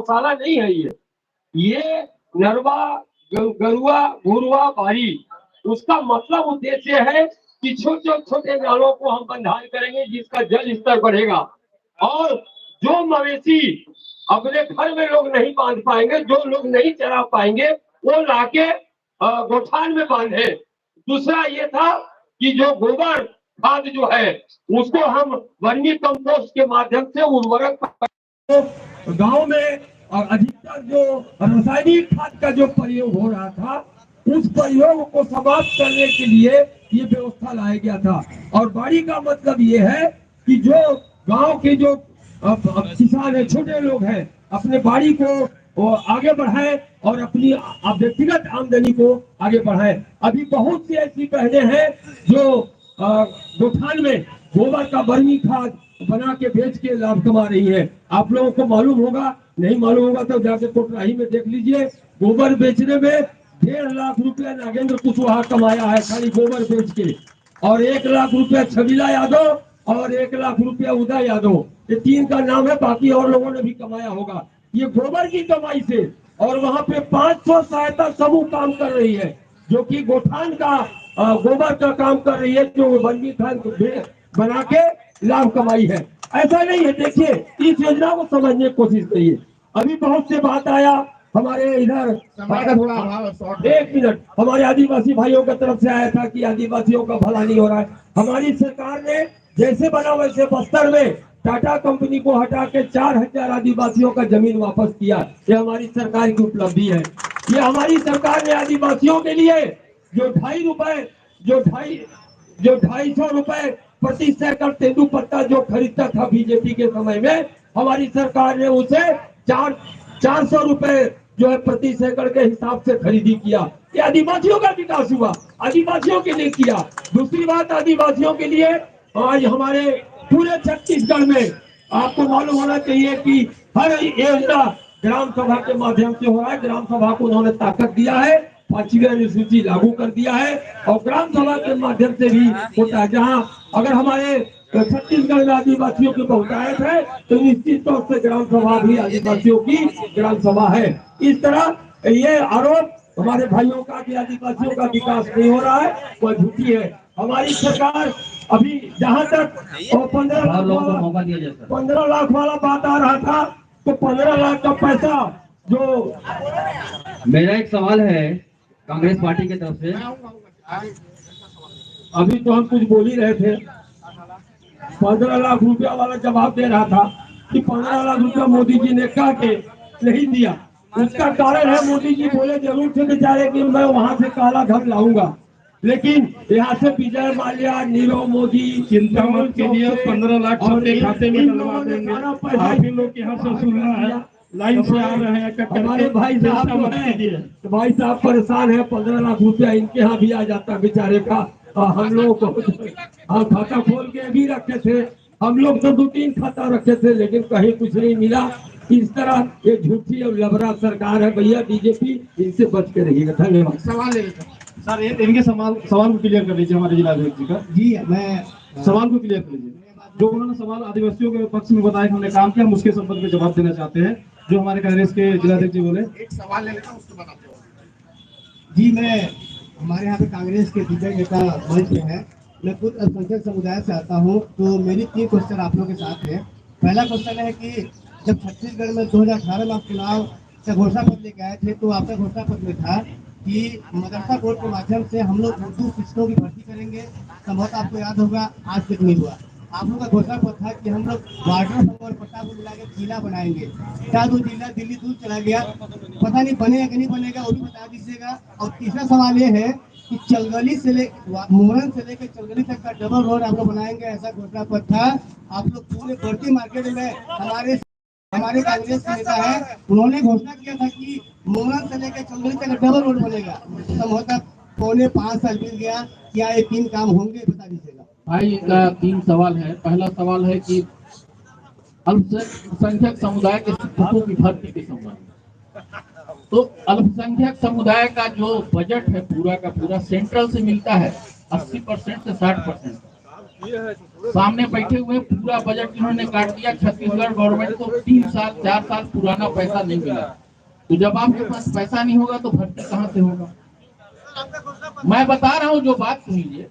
गौशाला नहीं है ये नरवा गरुआ घुरुआ बारी। उसका मतलब उद्देश्य है कि छोटे छोटे जानवरों को हम बंधान करेंगे जिसका जल स्तर बढ़ेगा, और जो मवेशी अपने घर में लोग नहीं बांध पाएंगे, जो लोग नहीं चरा पाएंगे, वो लाके गोठान में बांधे। दूसरा ये था कि जो गोबर खाद जो है उसको हम वर्मी कंपोस्ट के माध्यम से उर्वरक गांव में अधिकतर जो रासायनिक खाद का जो प्रयोग हो रहा था उस प्रयोग को समाप्त करने के लिए ये व्यवस्था लाया गया था। और बाड़ी का मतलब ये है कि जो गांव के जो किसान है, छोटे लोग हैं, अपने बाड़ी को आगे बढ़ाए और अपनी व्यक्तिगत आमदनी को आगे बढ़ाए। अभी बहुत सी ऐसी बहनें हैं जो गोठान में गोबर का वर्मी खाद बना के बेच के लाभ कमा रही है। आप लोगों को मालूम होगा, नहीं मालूम होगा तो जाके कोटराही में देख लीजिए। गोबर बेचने में 1.5 लाख रुपया नागेंद्र कुशवाहा कमाया है खाली गोबर बेच के, और 1 लाख रुपया छबीला यादव और 1 लाख रुपया उदय यादव, ये 3 का नाम है, बाकी और लोगों ने भी कमाया होगा ये गोबर की कमाई से। और वहां पे 500 सहायता समूह काम कर रही है जो कि गोठान का गोबर का काम कर रही है, जो वर्मी खाद बना के लाभ कमाई है। ऐसा नहीं है, देखिए इस योजना को समझने की कोशिश करिए। अभी बहुत से बात आया हमारे इधर, एक मिनट, हमारे आदिवासी भाइयों की तरफ से आया था कि आदिवासियों का भला नहीं हो रहा है। हमारी सरकार ने जैसे बना वैसे बस्तर में टाटा कंपनी को हटा के 4000 आदिवासियों का जमीन वापस किया। ये हमारी सरकार की उपलब्धि है। ये हमारी सरकार ने आदिवासियों के लिए जो 250 रुपए प्रति सैकड़ तेंदुपत्ता जो खरीदता था बीजेपी के समय में, हमारी सरकार ने उसे 400 रुपए जो है प्रति सैकड़ के हिसाब से खरीदी किया। ये आदिवासियों का विकास हुआ, आदिवासियों के लिए किया। दूसरी बात, आदिवासियों के लिए आज हमारे पूरे छत्तीसगढ़ में आपको मालूम होना चाहिए कि हर योजना ग्राम सभा के माध्यम से हो रहा है। ग्राम सभा को उन्होंने ताकत दिया है, 5वीं अनुसूची लागू कर दिया है, और ग्राम सभा के माध्यम से भी होता है। जहां अगर हमारे छत्तीसगढ़ में आदिवासियों की बहुतायत है तो निश्चित तौर से ग्राम सभा भी आदिवासियों की ग्राम सभा है। इस तरह ये आरोप हमारे भाइयों का कि आदिवासियों का विकास नहीं हो रहा है वह झूठी है। हमारी सरकार अभी जहां तक 15 लाख वाला बात आ रहा था, तो 15 लाख का पैसा जो, मेरा एक सवाल है कांग्रेस पार्टी की तरफ से। अभी तो हम कुछ बोल ही रहे थे, 15 लाख रुपया वाला जवाब दे रहा था कि 15 लाख रुपया मोदी जी ने कहा के नहीं दिया। उसका कारण है मोदी जी बोले जरूर थे बेचारे कि मैं वहां से काला धन लाऊंगा, लेकिन यहाँ से विजय माल्या, नीरव मोदी चिंतामण के लिए 15 लाख सबके खाते में डलवा देंगे। आप ही लोग यहाँ से सुनना है, लाइन से आ रहे हैं। हमारे भाई साहब परेशान है, 15 लाख रुपया इनके यहाँ भी आ जाता बेचारे का। हम लोग खाता खोल के भी रखे थे, हम लोग तो 2-3 खाता रखे थे, लेकिन कहीं कुछ नहीं मिला। इस तरह ये झूठी और लबरा सरकार है भैया बीजेपी, इनसे बच के रहिएगा। धन्यवाद। सवाल सर, ये इनके सवाल को क्लियर कर लीजिए हमारे जिलाध्यक्ष जी का। जी मैं सवाल को क्लियर कर लीजिए। जो उन्होंने सवाल आदिवासियों के पक्ष में बताया कि हमने काम किया, हम उसके संबंध में जवाब देना चाहते हैं जो हमारे कांग्रेस के जिलाध्यक्ष जी बोले। एक सवाल ले लेता हूं, उसको बताते हैं। जी मैं हमारे यहाँ पे कांग्रेस के दिग्गज नेता मंच में है, मैं खुद अल्पसंख्यक समुदाय से आता हूँ, तो मेरी 3 क्वेश्चन आप लोग के साथ है। पहला क्वेश्चन है कि जब छत्तीसगढ़ में 2018 में आप चुनाव का घोषणा पत्र लेके आए थे, तो आपका घोषणा पत्र में था कि मदरसा बोर्ड के माध्यम से हम लोग उर्दू शिक्षकों की भर्ती करेंगे। संभवतः आपको याद होगा, आज तक नहीं हुआ। आप लोग का घोषणा पत्र था कि हम लोग वाटर और पट्टा को मिला के जिला बनाएंगे। शायद वो जिला दिल्ली दूर चला गया, पता नहीं बनेगा कि नहीं बनेगा, वो भी बता दीजिएगा। और तीसरा सवाल ये है कि चलगली से मोरन से लेकर चलगली तक का डबल रोड आप लोग बनाएंगे, ऐसा घोषणा पत्र था। आप लोग पूरे भर्ती मार्केट में हमारे कांग्रेस के नेता है, उन्होंने घोषणा किया था कि मोरन से लेकर चलगली तक डबल रोड बनेगा। संभवतः 4.5 साल बीत गया, क्या ये 3 काम होंगे, बता दीजिएगा। भाई का 3 सवाल है। पहला सवाल है कि अल्पसंख्यक समुदाय के शिक्षकों की भर्ती के संबंध में। तो अल्पसंख्यक समुदाय का जो बजट है पूरा का पूरा सेंट्रल से मिलता है 80% से 60%। सामने बैठे हुए पूरा बजट इन्होंने काट दिया। छत्तीसगढ़ गवर्नमेंट को 3 साल 4 साल पुराना पैसा नहीं मिला। तो जब आपके पास पैसा नहीं होगा तो भर्ती कहाँ से होगा? मैं बता रहा हूँ, जो बात सुनिए।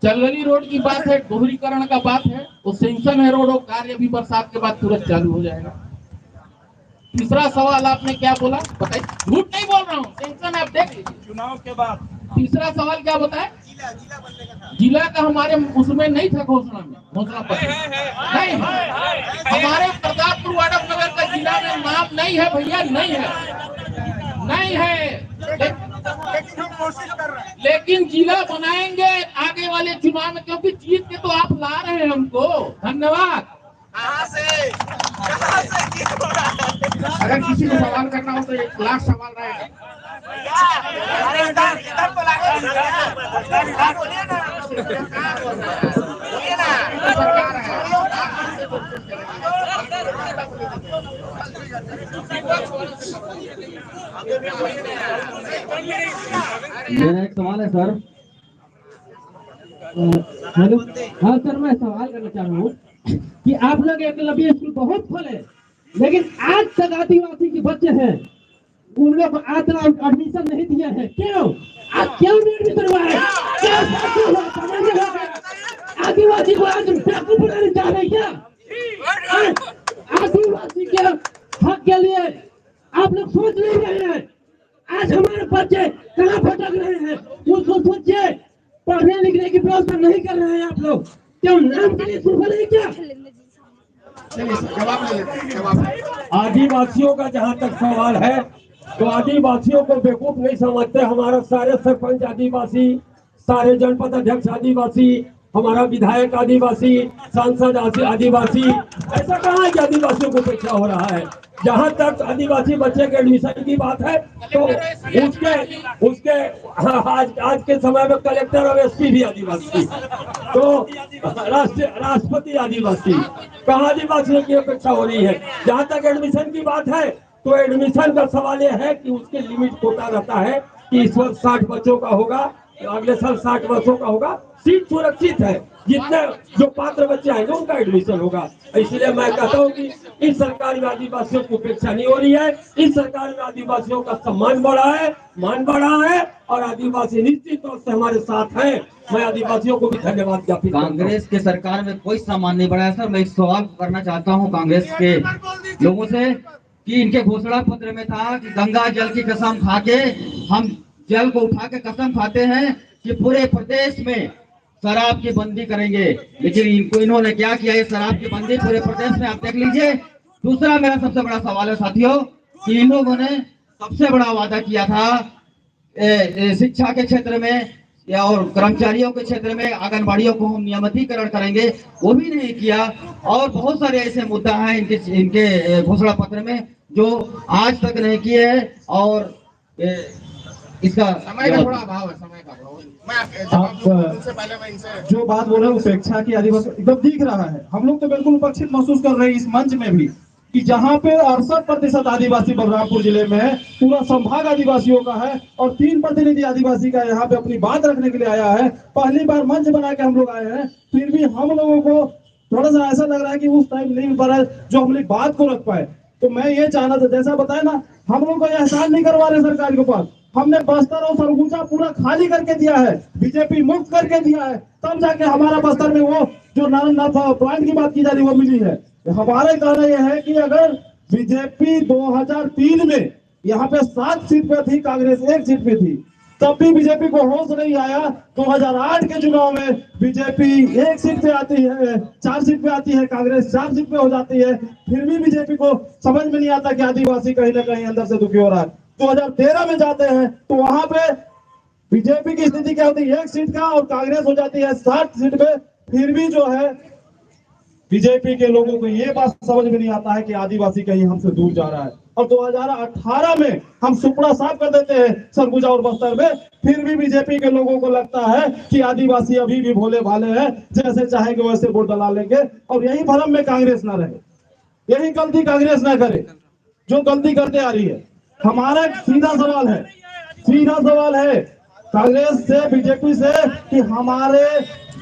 चलगली रोड की बात है, दोहरीकरण का बात है, वो सेंक्शन है रोड, कार्य भी बरसात के बाद तुरंत चालू हो जाएगा। तीसरा सवाल आपने क्या बोला बताइए? झूठ नहीं बोल रहा हूँ, सेंक्शन आप देख लीजिए चुनाव के बाद। तीसरा सवाल क्या बताए? जिला का हमारे उसमें नहीं था, घोषणा पत्र नहीं है। हमारे प्रतापपुर वाडक नगर का जिला में नाम नहीं है भैया, नहीं है। लेकिन जिला बनाएंगे आगे वाले चुनाव में, क्योंकि जीत के तो आप ला रहे हैं हमको। धन्यवाद। अगर किसी को सवाल करना हो तो एक लास्ट सवाल रहेगा। मेरा एक सवाल है सर। हेलो, हाँ सर, मैं सवाल करना चाह रहा हूँ कि आप लोग एकलव्य स्कूल बहुत खोले, लेकिन आज तक आदिवासी के बच्चे हैं उन लोग आज तक एडमिशन नहीं दिया है। क्यों? आप क्यों नहीं एडमिशन हुआ है? क्या आदिवासी को आज बेवकूफ बनाने चाह रहे हैं क्या? आदिवासी के हक के लिए आप लोग सोच नहीं रहे हैं। आज हमारे बच्चे कहाँ भटक रहे हैं, उसको सोचिए। पढ़ने लिखने की व्यवस्था नहीं कर रहे हैं आप लोग। क्यों? नाम के लिए सुफल है क्या? आदिवासियों का जहाँ तक सवाल है, तो आदिवासियों को बेवकूफ नहीं समझते। हमारा सारे सरपंच आदिवासी, सारे जनपद अध्यक्ष आदिवासी, हमारा विधायक आदिवासी, सांसद आदिवासी। ऐसा कहाँ है कि आदिवासियों को उपेक्षा हो रहा है? जहाँ तक आदिवासी बच्चे के एडमिशन की बात है, तो उसके आज के समय में कलेक्टर और एसपी भी आदिवासी, तो राष्ट्रपति आदिवासी। कहाँ आदिवासियों की अपेक्षा हो रही है? जहाँ तक एडमिशन की बात है, तो एडमिशन का सवाल यह है कि उसके लिमिट होता रहता है कि इस वर्ष 60 बच्चों का होगा, अगले साल 60 बच्चों का होगा। सीट सुरक्षित है, जितने जो पात्र बच्चे आएंगे उनका एडमिशन होगा। इसलिए मैं कहता हूँ कि इस सरकार में आदिवासियों की उपेक्षा नहीं हो रही है। इस सरकार में आदिवासियों का सम्मान बढ़ा है, मान बढ़ा है, और आदिवासी निश्चित तौर से हमारे साथ हैं। मैं आदिवासियों को भी धन्यवाद ज्ञापित करता हूं। कांग्रेस के सरकार में कोई सम्मान नहीं बढ़ा है सर। मैं एक सवाल करना चाहता हूं कांग्रेस के लोगों से कि इनके घोषणा पत्र में था कि गंगा जल की कसम खाके हम जल को उठा के कसम खाते हैं कि पूरे प्रदेश में शराब की बंदी करेंगे। लेकिन इन्होंने क्या किया? ये शराब की बंदी पूरे प्रदेश में आप देख लीजिए। दूसरा मेरा सबसे बड़ा सवाल है साथियों कि इन लोगों ने सबसे बड़ा वादा किया था शिक्षा के क्षेत्र में या और कर्मचारियों के क्षेत्र में आंगनबाड़ियों को हम नियमितीकरण करेंगे, वो भी नहीं किया। और बहुत सारे ऐसे मुद्दा हैं इनके घोषणा पत्र में जो आज तक नहीं किए हैं। और इसका समय का थोड़ा अभाव है, समय का अभाव। जो बात बोल रहे हैं उपेक्षा की आदिवासी एकदम दिख रहा है। हम लोग तो बिल्कुल उपेक्षित महसूस कर रहे हैं इस मंच में भी कि जहाँ पे 68% आदिवासी बलरामपुर जिले में है, पूरा संभाग आदिवासियों का है, और 3 प्रतिनिधि आदिवासी का यहाँ पे अपनी बात रखने के लिए आया है। पहली बार मंच बना के हम लोग आए हैं, फिर भी हम लोगों को थोड़ा सा ऐसा लग रहा है कि उस टाइम नहीं मिल पा रहा है जो हम लोग बात को रख पाए। तो मैं ये चाहना था, जैसा बताया ना, हम लोग को एहसान नहीं करवा रहे सरकार के पास। हमने बस्तर और सरगुजा पूरा खाली करके दिया है, बीजेपी मुक्त करके दिया है, तब जाके हमारा बस्तर में वो जो पॉइंट की बात की जा रही वो मिली है। हमारा कहना यह है कि अगर बीजेपी 2003 में यहाँ पे 7 सीट पे थी, कांग्रेस 1 सीट पे थी, तब भी बीजेपी को होश नहीं आया। 2008 के चुनाव में बीजेपी 1 सीट पे आती है, 4 सीट पे आती है, कांग्रेस 4 सीट पे हो जाती है, फिर भी बीजेपी को समझ में नहीं आता कि आदिवासी कहीं ना कहीं अंदर से दुखी हो रहा है। 2013 में जाते हैं तो वहां पे बीजेपी की स्थिति क्या होती है? 1 सीट का, और कांग्रेस हो जाती है 60 सीट पे। फिर भी जो है बीजेपी के लोगों को ये बात समझ में नहीं आता है कि आदिवासी कहीं हमसे दूर जा रहा है। और 2018 में हम सुपड़ा साफ कर देते हैं सरगुजा और बस्तर में, फिर भी बीजेपी के लोगों को लगता है कि आदिवासी अभी भी भोले भाले हैं, जैसे चाहेंगे वैसे वोट डला लेंगे। और यही भरम में कांग्रेस ना रहे, यही गलती कांग्रेस ना करे जो गलती करते आ रही है। हमारा सीधा सवाल है कांग्रेस से, बीजेपी से, कि हमारे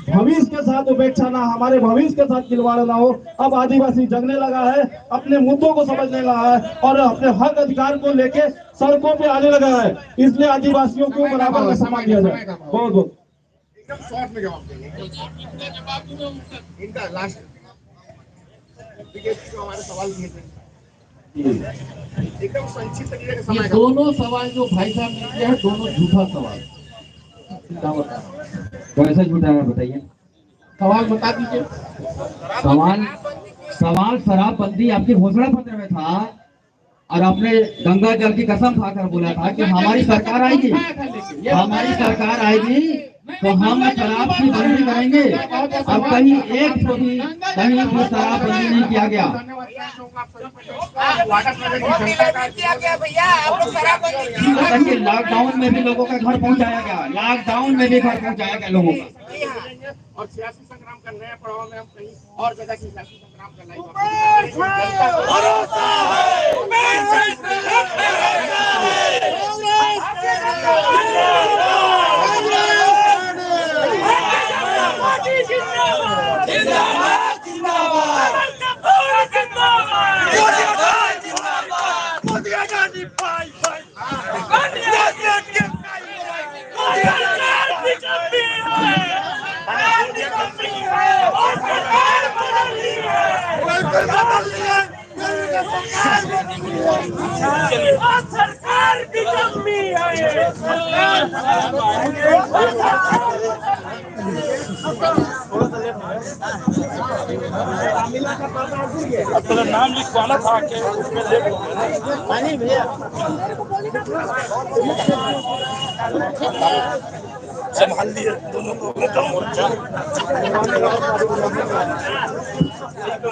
भविष्य के साथ उपेक्षा ना, हमारे भविष्य के साथ खिलवाड़ ना हो। अब आदिवासी जगने लगा है, अपने मुद्दों को समझने लगा है और अपने हक अधिकार को लेके सड़कों पे आने लगा है। इसलिए आदिवासियों को बराबर का सम्मान दिया जाए। बहुत बहुत एकदम शॉर्ट में जवाब देंगे, इनका लास्ट बीजेपी को हमारे सवाल दिए थे, एकदम संक्षिप्त तरीके से ये समय का दोनों सवाल जो भाई साहब ने किया है, दोनों झूठा सवाल। क्या बता कैसे झूठा है बताइए। सवाल बता दीजिए। सवाल सवाल शराबबंदी आपके घोषणा पत्र में था और आपने गंगा जल की कसम खाकर बोला था कि हमारी सरकार आएगी, हमारी सरकार आएगी तो हम शराब की बंदी करेंगे। अब कहीं एक तो भी कहीं भी शराबबंदी नहीं किया गया। देखिए लॉकडाउन में भी लोगों का घर पहुंचाया गया, लॉकडाउन में भी घर पहुंचाया गया लोगों का। और सियासी संग्राम का नया पड़ाव में हम कहीं और जगह की सियासी संग्राम करना सरकार की कमी है। नाम लिखवाना था कि उसमें लेट हो गया। पानी भैया संभाल लिए दोनों को कम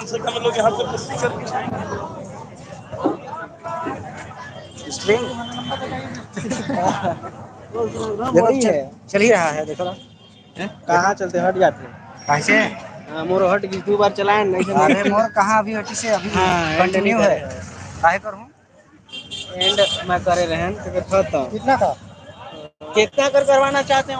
से कम लोग यहाँ से कुश्ती करके देखो है चल ही रहा है, देखो ना कहाँ चलते हट जाते कैसे मोर हट गई 2 बार चलाए नहीं। अरे मोर कहाँ अभी हटी से अभी कंटिन्यू है काहे करूँ एंड मैं करे रहे खत्म। कितना था कितना कर करवाना चाहते हैं